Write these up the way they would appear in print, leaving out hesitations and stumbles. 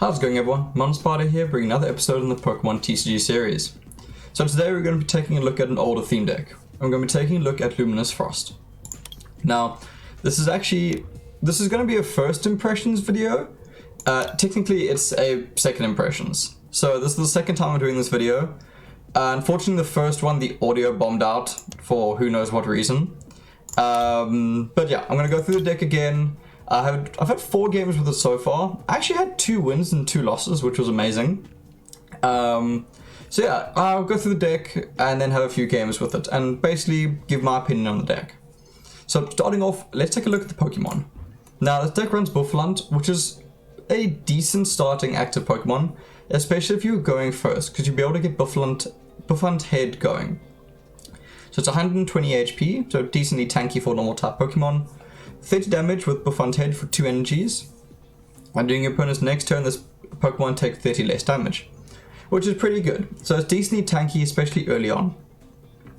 How's it going, everyone? Mountainspyder here, bringing another episode in the Pokemon TCG series. So today we're going to be taking a look at an older theme deck. I'm going to be taking a look at Luminous Frost. Now, this is going to be a first impressions video. Technically, it's a second impressions. So this is the second time I'm doing this video. Unfortunately, the first one, the audio bombed out for who knows what reason. But yeah, I'm going to go through the deck again. I've had 4 games with it so far. I actually had 2 wins and 2 losses, which was amazing. So yeah, I'll go through the deck and then have a few games with it and basically give my opinion on the deck. So starting off, let's take a look at the Pokemon. Now this deck runs Bufflant, which is a decent starting active Pokemon, especially if you're going first, because you'll be able to get Buffant Head going. So it's 120 HP, so decently tanky for normal type Pokemon. 30 damage with Buffant Head for 2 energies. And during your opponent's next turn, this Pokemon takes 30 less damage, which is pretty good. So it's decently tanky, especially early on.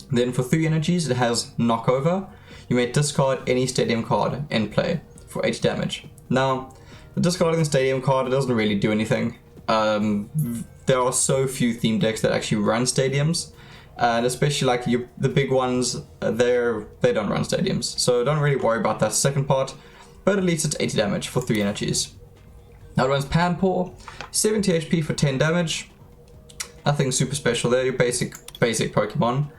Then for 3 energies, it has Knockover. You may discard any stadium card in play for 80 damage. Now, the discarding the stadium card, it doesn't really do anything. There are so few theme decks that actually run stadiums. And especially like the big ones, they don't run stadiums, so don't really worry about that second part. But at least it's 80 damage for 3 energies. Now it runs Panpour, 70 HP for 10 damage. Nothing super special there, your basic Pokemon.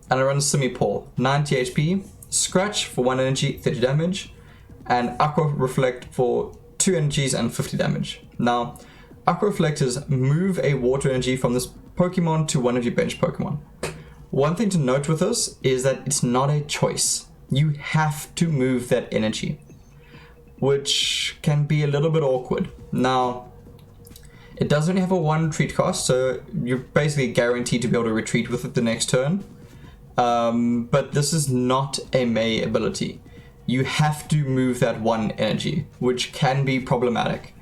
And it runs Simipour, 90 HP, Scratch for 1 energy, 30 damage, and Aqua Reflect for 2 energies and 50 damage. Now, Aqua Reflect is move a water energy from this Pokemon to one of your bench Pokemon. One thing to note with this is that it's not a choice. You have to move that energy, which can be a little bit awkward. Now, it does only have a 1 retreat cost, so you're basically guaranteed to be able to retreat with it the next turn. But this is not a May ability. You have to move that 1 energy, which can be problematic.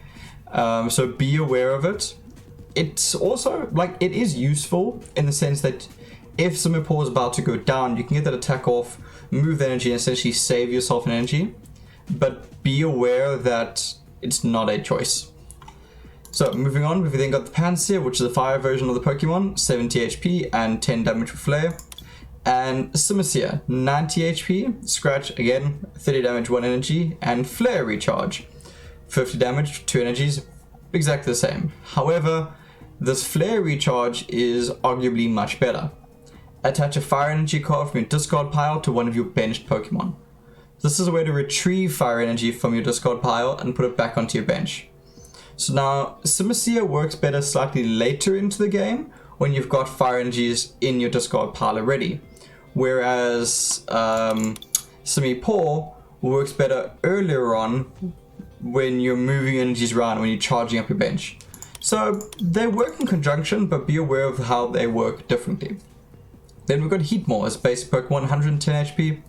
So be aware of it. It's also, like, it is useful in the sense that if Simipour is about to go down, you can get that attack off, move the energy, and essentially save yourself an energy. But be aware that it's not a choice. So moving on, we've then got the Pansear, which is a fire version of the Pokemon, 70 HP and 10 damage with Flare. And Simisear, 90 HP, Scratch again, 30 damage, 1 energy, and Flare Recharge, 50 damage, 2 energies, exactly the same. However, this Flare Recharge is arguably much better. Attach a fire energy card from your discard pile to one of your benched Pokemon. This is a way to retrieve fire energy from your discard pile and put it back onto your bench. So now, Simisear works better slightly later into the game when you've got fire energies in your discard pile already. Whereas Simipour works better earlier on when you're moving energies around, when you're charging up your bench. So they work in conjunction, but be aware of how they work differently. Then we've got Heatmore as basic Pokemon, 110 HP.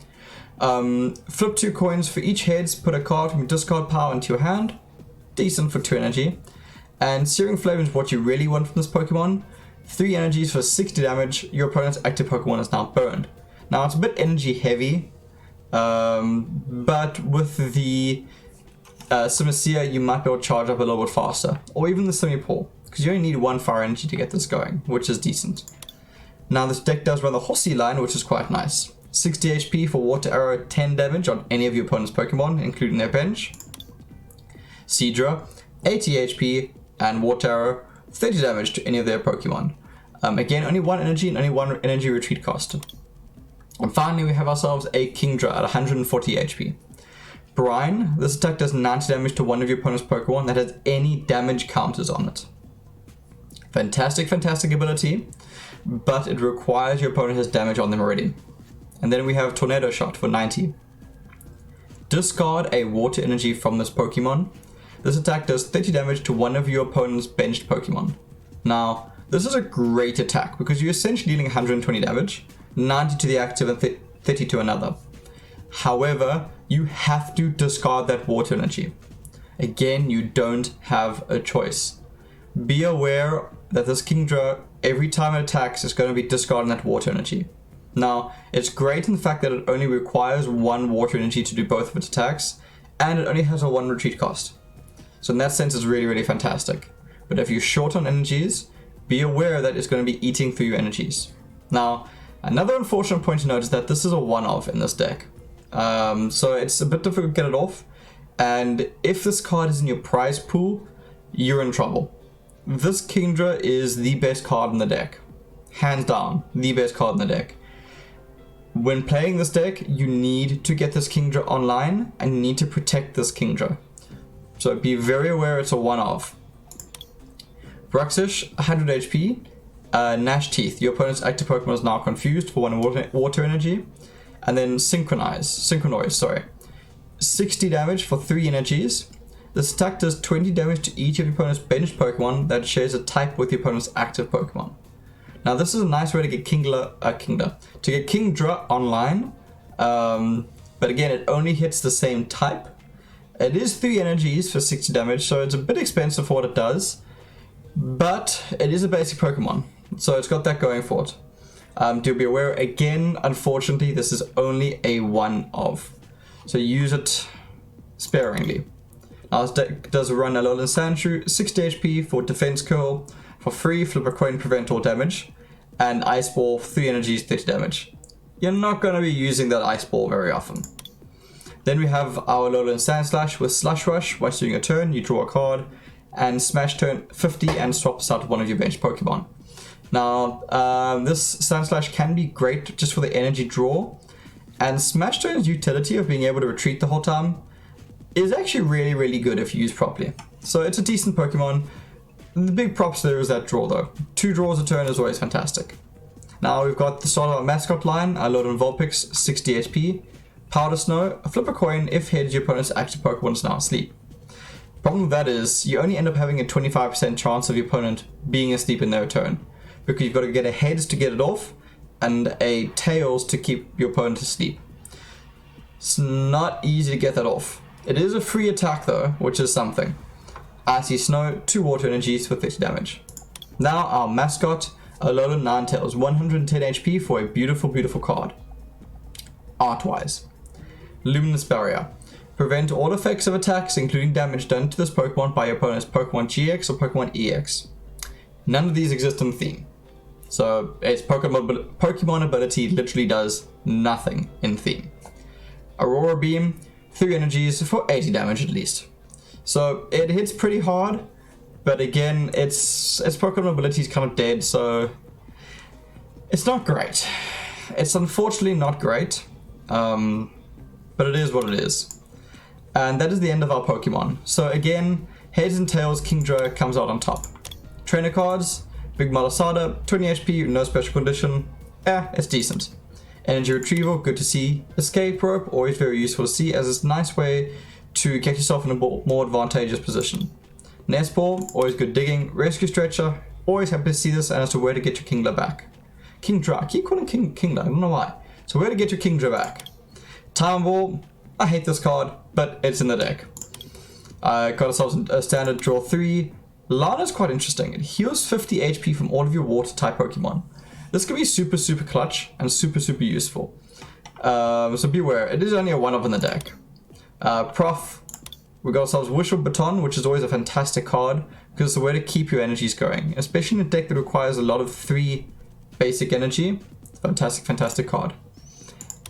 Flip 2 coins for each heads, put a card from your discard pile into your hand. Decent for 2 energy. And Searing Flame is what you really want from this Pokemon. 3 energies for 60 damage, your opponent's active Pokemon is now burned. Now it's a bit energy heavy, but with the Simisear, you might be able to charge up a little bit faster, or even the Simipour, because you only need 1 fire energy to get this going, which is decent. Now this deck does run the Horsey line, which is quite nice. 60 HP for Water Arrow, 10 damage on any of your opponent's Pokemon, including their bench. Seadra, 80 HP, and Water Arrow, 30 damage to any of their Pokemon. Again, only 1 energy and only 1 energy retreat cost. And finally, we have ourselves a Kingdra at 140 HP. Brine, this attack does 90 damage to one of your opponent's Pokemon that has any damage counters on it. Fantastic ability, but it requires your opponent has damage on them already. And then we have Tornado Shot for 90. Discard a water energy from this Pokemon. This attack does 30 damage to one of your opponent's benched Pokemon. Now, this is a great attack because you're essentially dealing 120 damage, 90 to the active and 30 to another. However, you have to discard that water energy. Again, you don't have a choice. Be aware that this Kingdra, every time it attacks, is going to be discarding that water energy. Now, it's great in the fact that it only requires 1 water energy to do both of its attacks, and it only has a 1 retreat cost. So in that sense, it's really, really fantastic. but if you're short on energies, be aware that it's going to be eating through your energies. Now, another unfortunate point to note is that this is a one-of in this deck. So it's a bit difficult to get it off, and if this card is in your prize pool, you're in trouble. This Kingdra is the best card in the deck. Hands down, the best card in the deck. When playing this deck, you need to get this Kingdra online and you need to protect this Kingdra. So be very aware it's a one-off. Bruxish, 100 HP. Gnash Teeth. Your opponent's active Pokemon is now confused for 1 water energy. And then Synchronoise, sorry. 60 damage for 3 energies. This attack does 20 damage to each of your opponent's benched Pokemon that shares a type with your opponent's active Pokemon. Now this is a nice way to get Kingdra online, but again it only hits the same type. It is 3 energies for 60 damage, so it's a bit expensive for what it does, but it is a basic Pokemon, so it's got that going for it. Do be aware, again, unfortunately this is only a one-of, so use it sparingly. Now this deck does run Alolan Sandshrew, 60 HP for Defense Curl, for free, flip a coin, prevent all damage, and Ice Ball, 3 energies, 30 damage. You're not going to be using that Ice Ball very often. Then we have our Alolan Sandslash with Slush Rush. While doing a turn, you draw a card, and smash turn 50 and swap this out with one of your bench Pokemon. Now, this Sandslash can be great just for the energy draw, and smash turn's utility of being able to retreat the whole time is actually really, really good if used properly. So it's a decent Pokemon. The big props there is that draw though. 2 draws a turn is always fantastic. Now we've got the start of our mascot line, our Alolan Vulpix, 60 HP. Powder Snow, flip a coin if head your opponent's active Pokemon is now asleep. Problem with that is, you only end up having a 25% chance of your opponent being asleep in their turn, because you've got to get a heads to get it off, and a tails to keep your opponent asleep. It's not easy to get that off. It is a free attack though, which is something. Icy Snow, 2 water energies for 30 damage. Now our mascot, Alolan Ninetales, 110 HP for a beautiful, beautiful card. Art-wise. Luminous Barrier. Prevent all effects of attacks, including damage done to this Pokemon by your opponent's Pokemon GX or Pokemon EX. None of these exist in theme. So its Pokemon ability literally does nothing in theme. Aurora Beam, 3 energies for 80 damage at least. So it hits pretty hard, but again, its Pokemon ability is kind of dead, so it's not great. It's unfortunately not great, but it is what it is. And that is the end of our Pokemon. So again, Heads and Tails Kingdra comes out on top. Trainer cards, Big Malasada, 20 HP, no special condition. It's decent. Energy Retrieval, good to see. Escape Rope, always very useful to see, as it's a nice way to get yourself in a more advantageous position. Nest Ball, always good digging. Rescue Stretcher, always happy to see this, and it's a way to get your Kingdra back. Kingdra, I keep calling Kingdra, I don't know why. So where to get your Kingdra back. Time Ball, I hate this card, but it's in the deck. Got ourselves a standard draw 3. Lana's quite interesting. It heals 50 HP from all of your water type Pokemon. This can be super, super clutch and super, super useful. So beware, it is only a one-of in the deck. Prof, we got ourselves Wishful Baton, which is always a fantastic card because it's a way to keep your energies going, especially in a deck that requires a lot of 3 basic energy. Fantastic, fantastic card.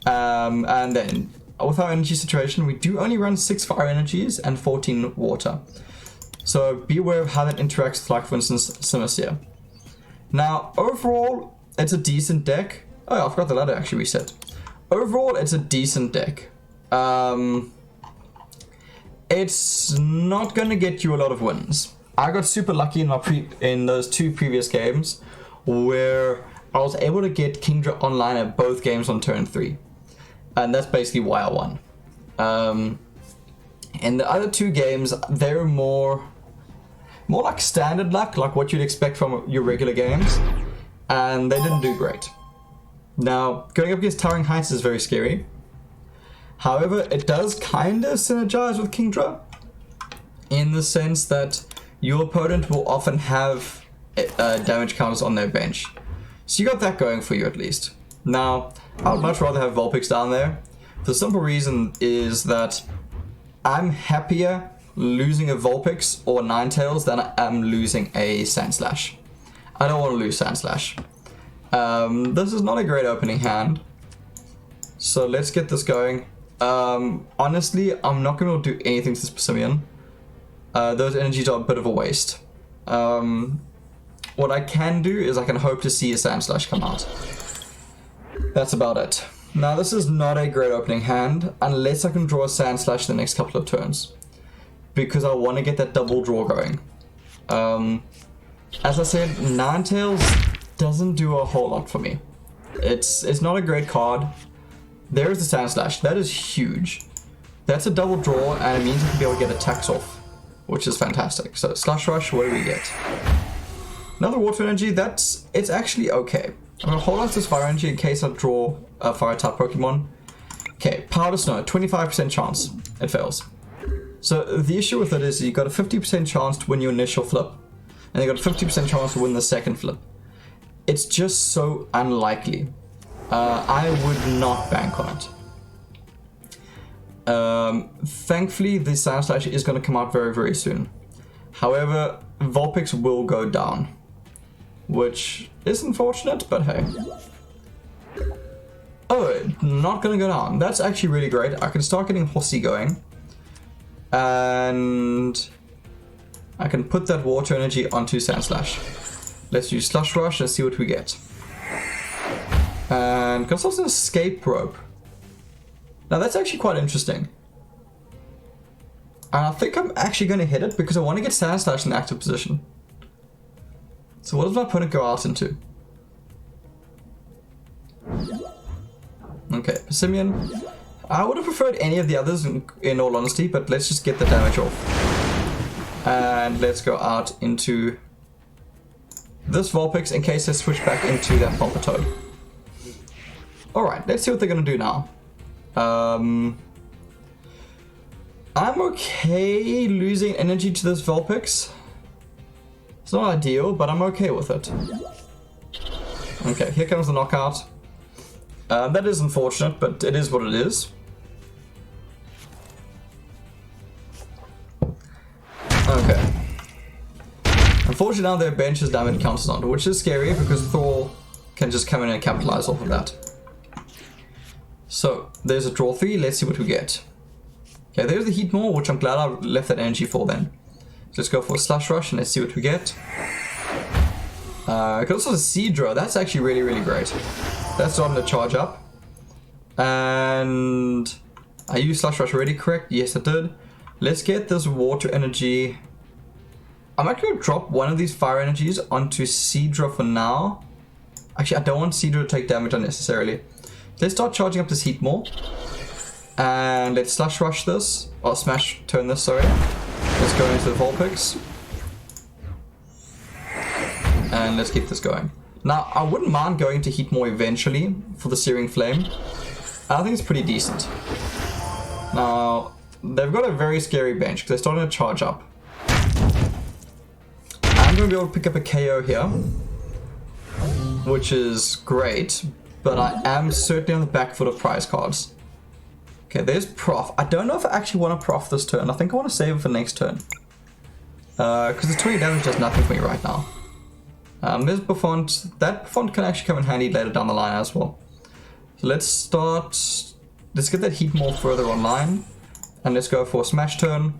And then with our energy situation, we do only run 6 fire energies and 14 water. So be aware of how that interacts with, like, for instance, Simisear. Now, overall, it's a decent deck. Oh yeah, I forgot the ladder actually reset. Overall, it's a decent deck. It's not going to get you a lot of wins. I got super lucky in those 2 previous games where I was able to get Kingdra online at both games on turn 3. And that's basically why I won. In the other 2 games, they're more like standard luck, like what you'd expect from your regular games. And they didn't do great. Now, going up against Towering Heights is very scary. However, it does kind of synergize with Kingdra in the sense that your opponent will often have damage counters on their bench. So you got that going for you at least. Now, I would much rather have Vulpix down there. The simple reason is that I'm happier losing a Vulpix or Ninetales than I am losing a Sandslash. I don't want to lose Sandslash. This is not a great opening hand. So let's get this going. Honestly, I'm not going to do anything to this Persimmon. Those energies are a bit of a waste. What I can do is I can hope to see a Sandslash come out. That's about it. Now this is not a great opening hand unless I can draw a Sandslash the next couple of turns, because I want to get that double draw going. As I said, Ninetales doesn't do a whole lot for me. It's not a great card. There is the Sandslash. That is huge. That's a double draw, and it means I can be able to get attacks off, which is fantastic. So Slush Rush, what do we get? Another Water Energy. It's actually okay. I'm going to hold on to this Fire Energy in case I draw a Fire-type Pokemon. Okay, Powder Snow, 25% chance. It fails. So the issue with it is you got a 50% chance to win your initial flip, and you got a 50% chance to win the second flip. It's just so unlikely. I would not bank on it. Thankfully, the Sandslash is going to come out very, very soon. However, Vulpix will go down, which is unfortunate, but hey. Oh, not going to go down. That's actually really great. I can start getting Horsey going. And I can put that Water Energy onto Sandslash. Let's use Slush Rush and see what we get. And can also Escape Rope. Now that's actually quite interesting. And I think I'm actually going to hit it because I want to get Sandslash in active position. So what does my opponent go out into? Okay, Persimmon. I would have preferred any of the others in all honesty, but let's just get the damage off. And let's go out into this Vulpix in case I switch back into that Palpitoad. Alright, let's see what they're going to do now. I'm okay losing energy to this Vulpix. It's not ideal, but I'm okay with it. Okay, here comes the knockout. That is unfortunate, but it is what it is. Okay. Unfortunately now their bench is damage counters on, which is scary because Thor can just come in and capitalize off of that. So, there's a draw 3, let's see what we get. Okay, there's the Heatmore, which I'm glad I left that energy for then. So let's go for a Slush Rush and let's see what we get. Because also the Seadra, that's actually really, really great. That's starting to charge up. And I used Slush Rush already, correct? Yes, I did. Let's get this Water Energy. I'm actually going to drop one of these Fire Energies onto Seadra for now. Actually, I don't want Seadra to take damage unnecessarily. Let's start charging up this Heatmore. And let's Slush Rush this. Or Smash Turn this, sorry. Let's go into the Vulpix. And let's keep this going. Now, I wouldn't mind going to Heatmore eventually for the Searing Flame. I think it's pretty decent. Now, they've got a very scary bench because they're starting to charge up. I'm going to be able to pick up a KO here, which is great, but I am certainly on the back foot of prize cards. Okay, there's Prof. I don't know if I actually want to Prof this turn. I think I want to save it for next turn. Because the 20 damage does nothing for me right now. There's Buffont. That Buffont can actually come in handy later down the line as well. So let's get that Heatmore further online. And let's go for a Smash Turn.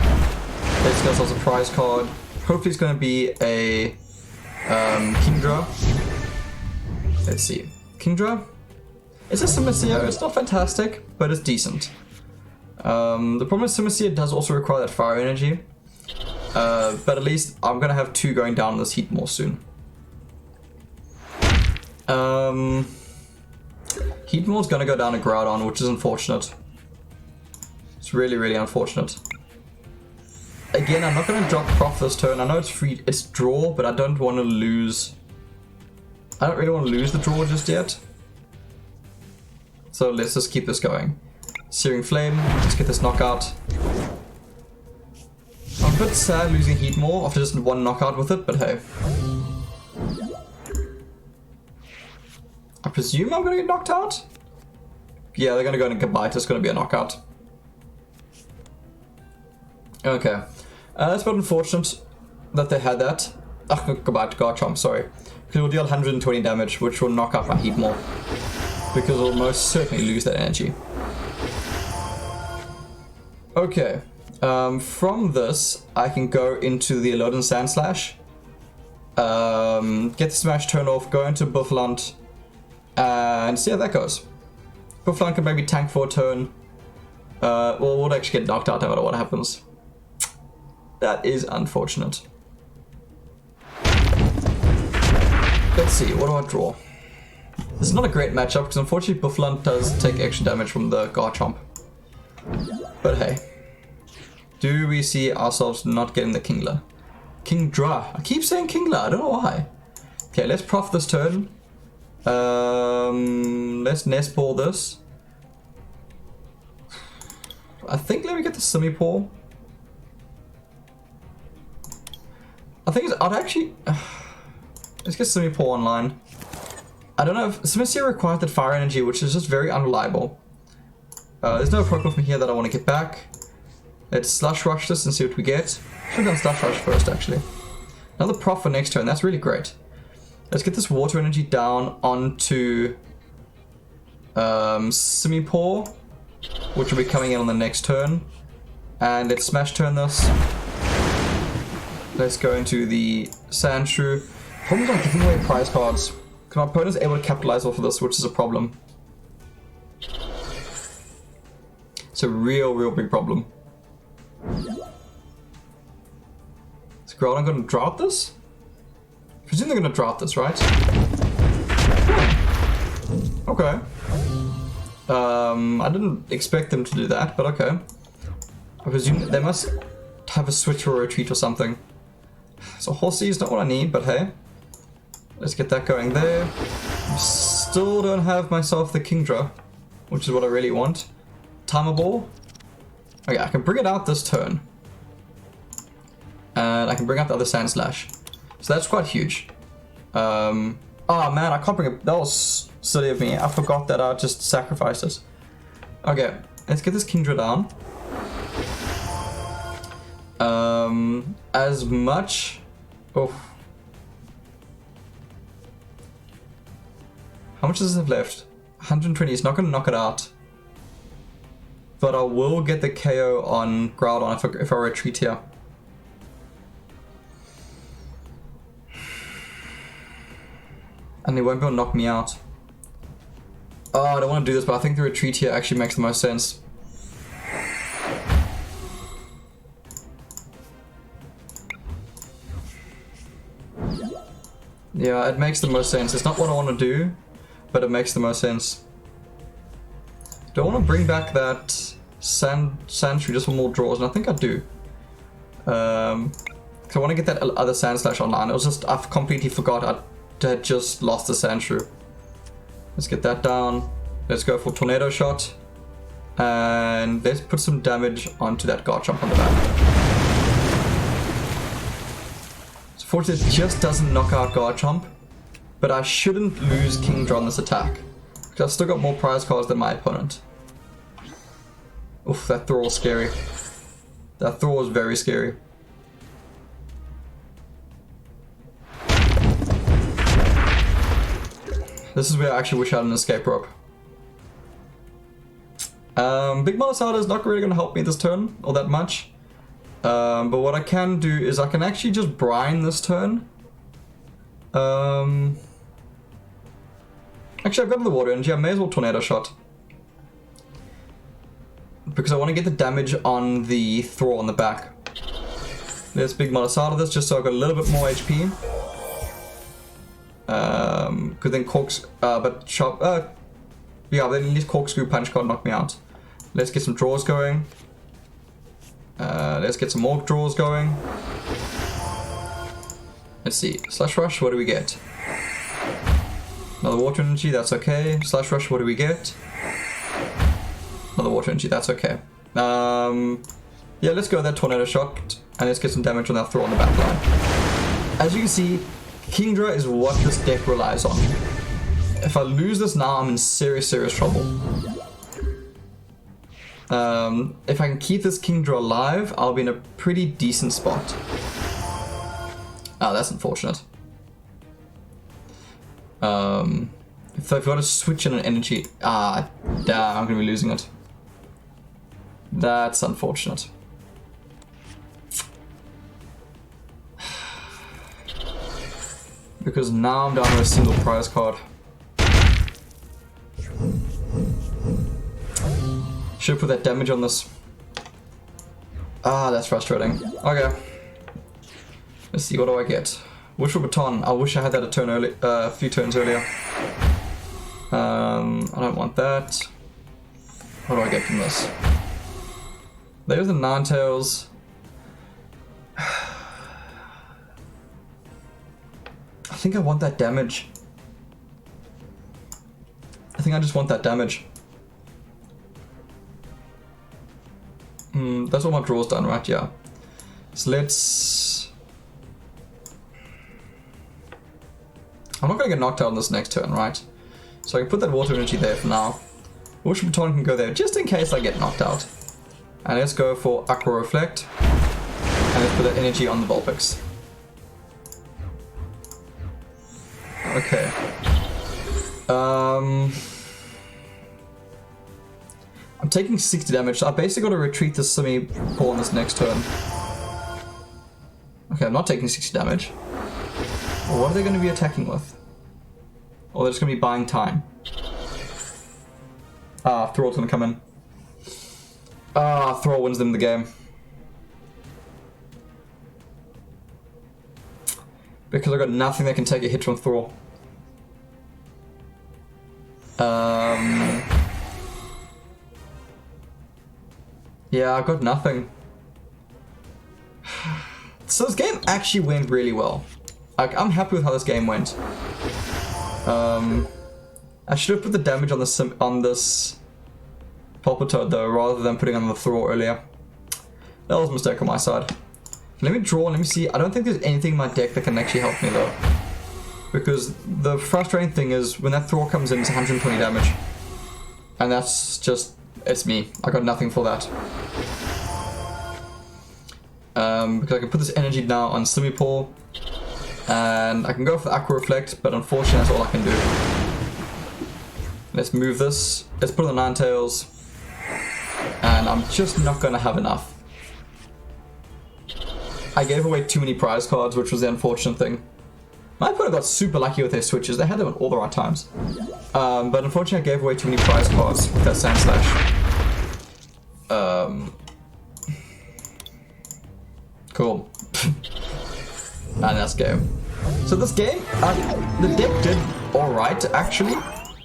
Let's get ourselves a prize card. Hopefully it's going to be a Kingdra. Let's see. Kingdra? It's a Simisear. It's not fantastic, but it's decent. The problem is Simisear does also require that Fire Energy. But at least I'm going to have 2 going down in this Heatmore soon. Heatmore's going to go down to Groudon, which is unfortunate. It's really, really unfortunate. Again, I'm not going to drop Prof this turn. I know it's free, it's draw, but I don't want to lose. I don't really want to lose the draw just yet. So let's just keep this going. Searing Flame, let's get this knockout. I'm a bit sad losing Heatmore after just 1 knockout with it, but hey. I presume I'm going to get knocked out? Yeah, they're going to go into Gabite, it's going to be a knockout. Okay. That's but unfortunate that they had that. Go back to Garchomp, sorry. Because it will deal 120 damage, which will knock out my heat more. Because we'll most certainly lose that energy. Okay. From this, I can go into the Alolan Sandslash. Get the Smash turn off, go into Bufflant, and see how that goes. Bufflant can maybe tank for a turn. Well, we'll actually get knocked out no matter what happens. That is unfortunate. Let's see, what do I draw? This is not a great matchup because unfortunately Bufflant does take extra damage from the Garchomp. But hey. Do we see ourselves not getting the Kingler? Kingdra. I keep saying Kingler, I don't know why. Okay, let's prof this turn. Let's Nest Ball this. I think let me get the Simipour. I think I'd actually... let's get Simipour online. I don't know if... Simipour requires that Fire Energy, which is just very unreliable. There's no Pokemon from here that I want to get back. Let's Slush Rush this and see what we get. Should have done Slush Rush first, actually. Another Prof for next turn, that's really great. Let's get this Water Energy down onto... Simipour, which will be coming in on the next turn. And let's Smash Turn this. Let's go into the Sandshrew. Problems on giving away prize cards. Because my opponent's able to capitalize off of this, which is a problem. It's a real big problem. Is Groudon going to drought this? I presume they're going to drought this, right? Okay. I didn't expect them to do that, but okay. I presume they must have a switch or a retreat or something. So Horsey is not what I need, but hey. Let's get that going there. Still don't have myself the Kingdra, which is what I really want. Timer Ball. Okay, I can bring it out this turn. And I can bring out the other Sandslash. So that's quite huge. Oh man, I can't bring it. That was silly of me. I forgot that I just sacrificed it. Okay, let's get this Kingdra down. As much... Oh. How much does this have left? 120. It's not going to knock it out. But I will get the KO on Groudon if I retreat here. And they won't be able to knock me out. Oh, I don't want to do this, but I think the retreat here actually makes the most sense. Yeah, it makes the most sense. It's not what I want to do, but it makes the most sense. Do I want to bring back that Sandshrew just for more draws? And I think I do. Because I want to get that other Sandslash online. It was just, I completely forgot I had just lost the Sandshrew. Let's get that down. Let's go for Tornado Shot. And let's put some damage onto that Garchomp on the back. So fortunately, it just doesn't knock out Garchomp. But I shouldn't lose Kingdra on this attack. Because I've still got more prize cards than my opponent. Oof, that throw was scary. That throw was very scary. This is where I actually wish I had an escape rope. Big Monosada is not really going to help me this turn, or that much. But what I can do is I can actually just brine this turn. Actually, I've got the Water Energy, I may as well Tornado Shot. Because I want to get the damage on the Throw on the back. Let's Big Monosada this, just so I've got a little bit more HP. Could then yeah, then at least Corkscrew Punch can't knock me out. Let's get some draws going. Let's get some more draws going. Let's see. Slash Rush, what do we get? Another Water Energy, that's okay. Slash Rush, what do we get? Another Water Energy, that's okay. Yeah, let's go with that Tornado Shot, and let's get some damage on that Throw on the back line. As you can see, Kingdra is what this deck relies on. If I lose this now, I'm in serious trouble. If I can keep this Kingdra alive, I'll be in a pretty decent spot. Oh, that's unfortunate. So if I got to switch in an energy... Ah, damn, I'm going to be losing it. That's unfortunate. Because now I'm down to a single prize card. Should put that damage on this. Ah, that's frustrating. Okay. Let's see, what do I get? Wishful Baton. I wish I had that a turn early, a few turns earlier. I don't want that. What do I get from this? There's the Ninetales. I think I want that damage. I think I just want that damage. That's what my draw's done, right? Yeah. So let's... I'm not going to get knocked out on this next turn, right? So I can put that water energy there for now. Wishful Baton can go there just in case I get knocked out. And let's go for Aqua Reflect. And let's put that energy on the Vulpix. Okay. I'm taking 60 damage, so I basically got to retreat the Simi-Paw on this next turn. Okay, I'm not taking 60 damage. Well, what are they going to be attacking with? Or they're just going to be buying time. Ah, Thrall's going to come in. Ah, Thrall wins them the game. Because I've got nothing that can take a hit from Thrall. Yeah, I've got nothing. So this game actually went really well. Like, I'm happy with how this game went. I should have put the damage on this Palpitoad though, rather than putting on the Thrall earlier. That was a mistake on my side. Let me draw, let me see. I don't think there's anything in my deck that can actually help me though. Because the frustrating thing is, when that Thrall comes in, it's 120 damage. And that's just, it's me. I got nothing for that. Because I can put this energy now on Simi-Paw. And I can go for the Aqua Reflect, but unfortunately that's all I can do. Let's move this. Let's put on the Ninetales. And I'm just not going to have enough. I gave away too many prize cards, which was the unfortunate thing. My opponent got super lucky with their switches. They had them at all the right times. But unfortunately I gave away too many prize cards with that Sand Slash. Cool. And that's game. So this game, the deck did alright actually.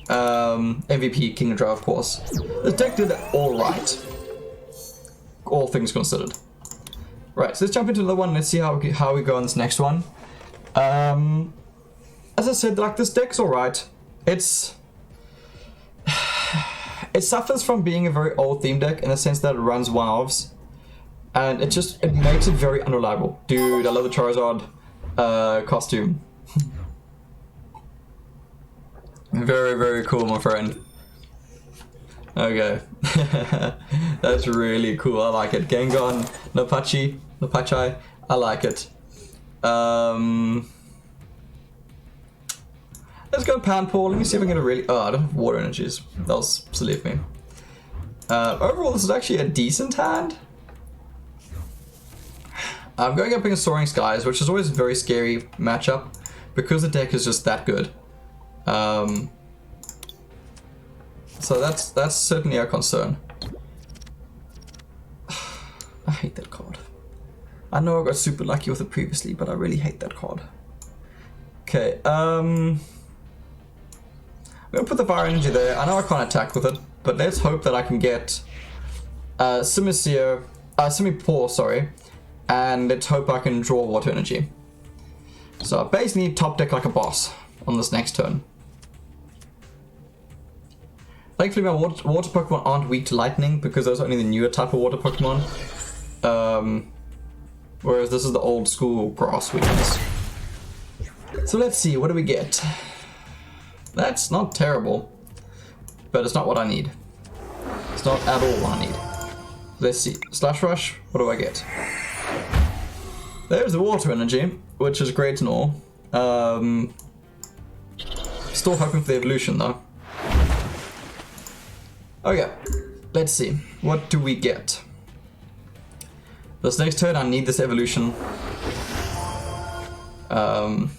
MVP Kingdra, of course. The deck did alright. All things considered. Right, so let's jump into another one. Let's see how we go on this next one. As I said, like, this deck's alright. It suffers from being a very old theme deck in the sense that it runs one-offs. And it makes it very unreliable. Dude, I love the Charizard costume. Very, very cool, my friend. Okay. That's really cool. I like it. Gengar, Napachai. I like it. Let's go Pound Paw. Let me see if I can get a really... Oh, I don't have water energies. That'll silly of me. Overall, this is actually a decent hand. I'm going up against Soaring Skies, which is always a very scary matchup because the deck is just that good. So that's certainly a concern. I hate that card. I know I got super lucky with it previously, but I really hate that card. Okay, I'm gonna put the Fire Energy there. I know I can't attack with it, but let's hope that I can get Simi-Paw, sorry, and let's hope I can draw Water Energy. So I basically need top deck like a boss on this next turn. Thankfully my water Pokemon aren't weak to lightning because those are only the newer type of water Pokemon. Whereas this is the old school grass weakness. So let's see, what do we get? That's not terrible, but it's not what I need. It's not at all what I need. Let's see. Slash Rush, what do I get? There's the water energy, which is great and all. Still hoping for the evolution though. Okay, let's see. What do we get? This next turn I need this evolution. I'm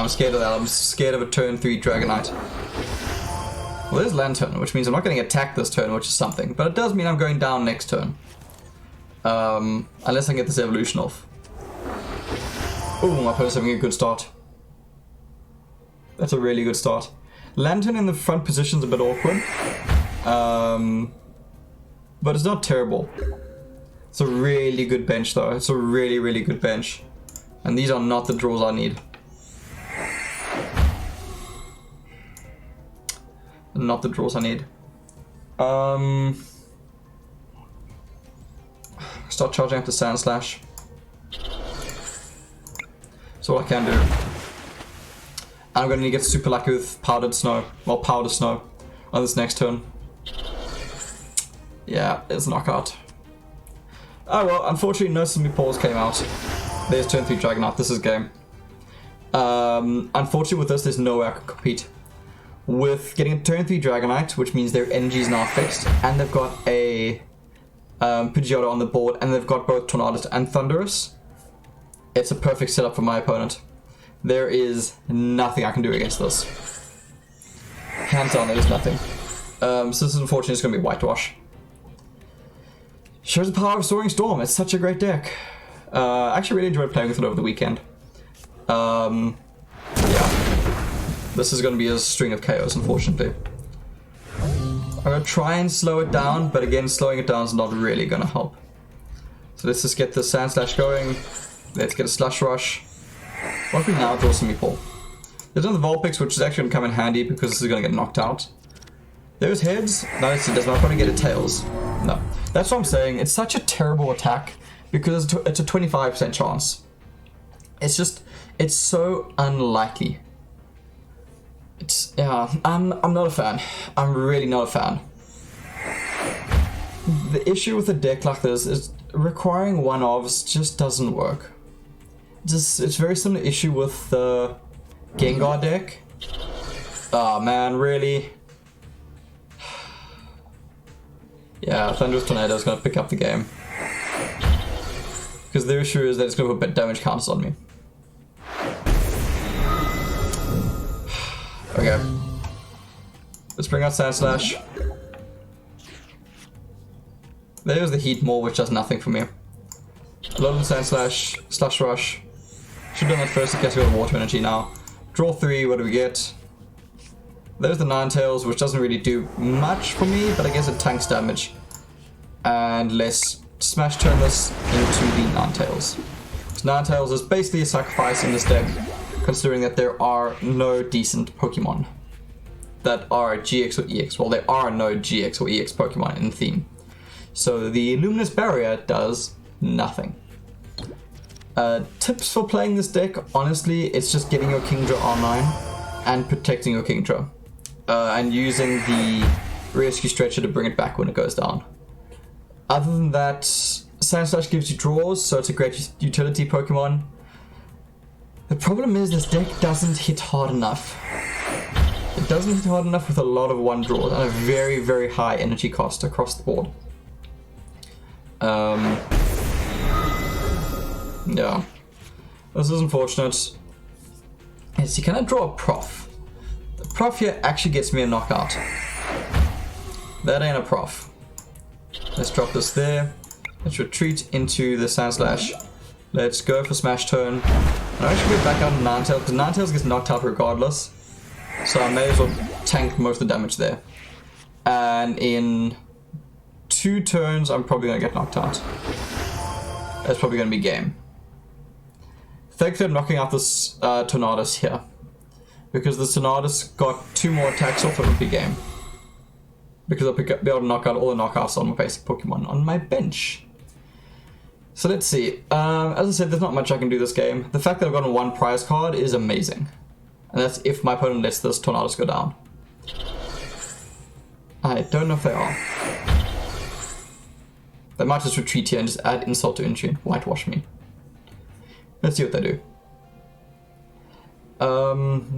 scared of that. I'm scared of a turn 3 Dragonite. Well, there's Lantern, which means I'm not getting attacked this turn, which is something. But it does mean I'm going down next turn. Unless I can get this evolution off. Oh, my opponent's having a good start. That's a really good start. Lantern in the front position's a bit awkward. But it's not terrible. It's a really good bench though. It's a really, really good bench. And these are not the draws I need. Not the draws I need. Start charging up the Sand Slash. So what I can do. I'm going to get super lucky with Powdered Snow. Well, Powder Snow on this next turn. Yeah, it's a knockout. Oh well, unfortunately no Simi Paws came out. There's turn 3 Dragonite, this is game. Unfortunately with this, there's no way I can compete. With getting a turn 3 Dragonite, which means their energy is now fixed, and they've got a Pidgeotto on the board, and they've got both Tornadus and Thundurus. It's a perfect setup for my opponent. There is nothing I can do against this. Hands down, there is nothing. So this is unfortunately just going to be Whitewash. Shows the power of Soaring Storm. It's such a great deck. I actually really enjoyed playing with it over the weekend. Yeah. This is going to be a string of chaos, unfortunately. I'm going to try and slow it down, but again, slowing it down is not really going to help. So let's just get the Sand Slash going. Let's get a Slush Rush. What if we now draw some Meeple? There's another Vulpix, which is actually going to come in handy because this is going to get knocked out. There's Heads. No, it does not want to get a Tails. No. That's what I'm saying. It's such a terrible attack because it's a 25% chance. It's just, it's so unlikely. It's, yeah, I'm not a fan. I'm really not a fan. The issue with a deck like this is requiring one-ofs just doesn't work. It's very similar issue with the Gengar deck. Oh man, really? Yeah, Thunderous Tornado is going to pick up the game. Because the issue is that it's going to put damage counters on me. Okay. Let's bring out Sand Slash. There's the Heat Maul, which does nothing for me. A lot of Sand Slash, Slush Rush. Should have done that first in case we got Water Energy now. Draw 3, what do we get? There's the Ninetales, which doesn't really do much for me, but I guess it tanks damage. And let's Smash Turn this into the Ninetales. So Ninetales is basically a sacrifice in this deck, considering that there are no decent Pokemon that are GX or EX. Well, there are no GX or EX Pokemon in theme. So the Luminous Barrier does nothing. Tips for playing this deck, honestly, it's just getting your Kingdra online and protecting your Kingdra. And using the Rescue Stretcher to bring it back when it goes down. Other than that, Sand Slash gives you draws, so it's a great utility Pokemon. The problem is this deck doesn't hit hard enough. It doesn't hit hard enough with a lot of one draws and a very, very high energy cost across the board. Yeah. This is unfortunate. Let's see, can I draw a Prof? The Prof here actually gets me a knockout. That ain't a Prof. Let's drop this there. Let's retreat into the Sand Slash. Let's go for Smash Turn. And I actually get back out of Ninetales, because Ninetales gets knocked out regardless. So I may as well tank most of the damage there. And in 2 turns, I'm probably going to get knocked out. That's probably going to be game. Thankfully, I'm knocking out this Tornadus here. Because the Tornadus got 2 more attacks off, it would be game. Because I'll be able to knock out all the knockouts on my basic Pokemon on my bench. So let's see. As I said, there's not much I can do this game. The fact that I've gotten 1 prize card is amazing. And that's if my opponent lets this Tornadus go down. I don't know if they are. They might just retreat here and just add insult to injury. Whitewash me. Let's see what they do.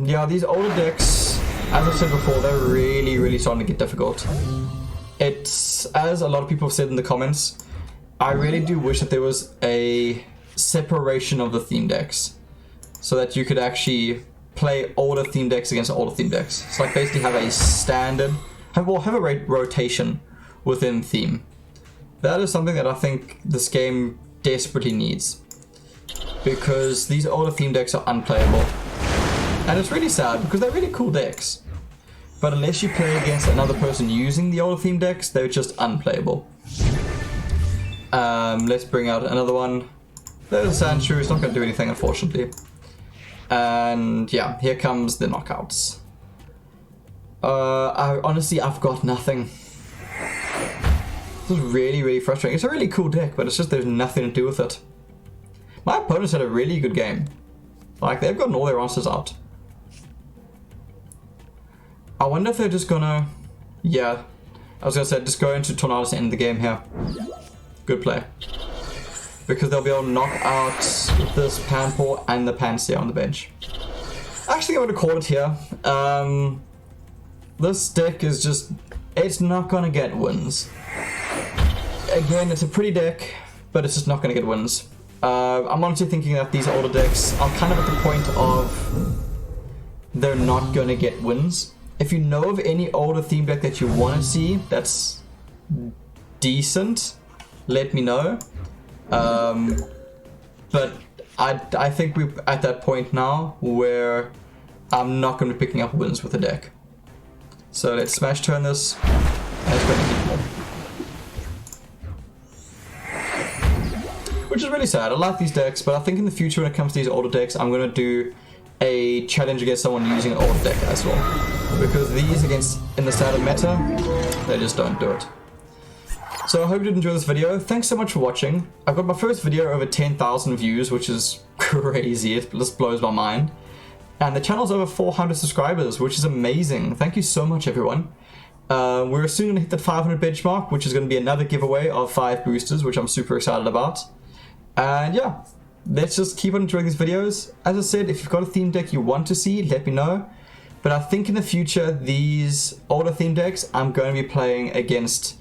Yeah, these older decks, as I said before, they're really starting to get difficult. It's, as a lot of people have said in the comments, I really do wish that there was a separation of the theme decks, so that you could actually play older theme decks against older theme decks. So like basically have a standard, have a rotation within theme. That is something that I think this game desperately needs, because these older theme decks are unplayable. And it's really sad because they're really cool decks. But unless you play against another person using the older theme decks, they're just unplayable. Let's bring out another one. There's a Sandshrew, it's not going to do anything unfortunately. And yeah, here comes the knockouts. Honestly, I've got nothing. This is really frustrating. It's a really cool deck, but it's just there's nothing to do with it. My opponents had a really good game. Like, they've gotten all their answers out. I wonder if they're just gonna... Yeah, I was gonna say, just go into Tornadus and end the game here. Good play. Because they'll be able to knock out this Panpour and the Panseer on the bench. Actually, I'm gonna call it here. This deck is just... It's not gonna get wins. Again, it's a pretty deck, but it's just not gonna get wins. I'm honestly thinking that these older decks are kind of at the point of... They're not gonna get wins. If you know of any older theme deck that you want to see that's decent, let me know. But I think we're at that point now where I'm not going to be picking up wins with the deck. So let's smash turn this, and it's going to keep more. Which is really sad. I like these decks, but I think in the future when it comes to these older decks, I'm going to do a challenge against someone using an older deck as well. Because these against in the standard meta, they just don't do it. So I hope you did enjoy this video. Thanks so much for watching. I've got my first video over 10,000 views, which is crazy. It just blows my mind. And the channel's over 400 subscribers, which is amazing. Thank you so much, everyone. We're soon going to hit that 500 benchmark, which is going to be another giveaway of 5 boosters, which I'm super excited about. And yeah, let's just keep on enjoying these videos. As I said, if you've got a theme deck you want to see, let me know. But I think in the future, these older theme decks, I'm going to be playing against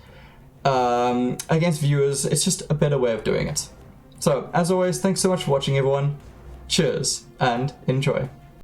viewers. It's just a better way of doing it. So, as always, thanks so much for watching, everyone. Cheers, and enjoy.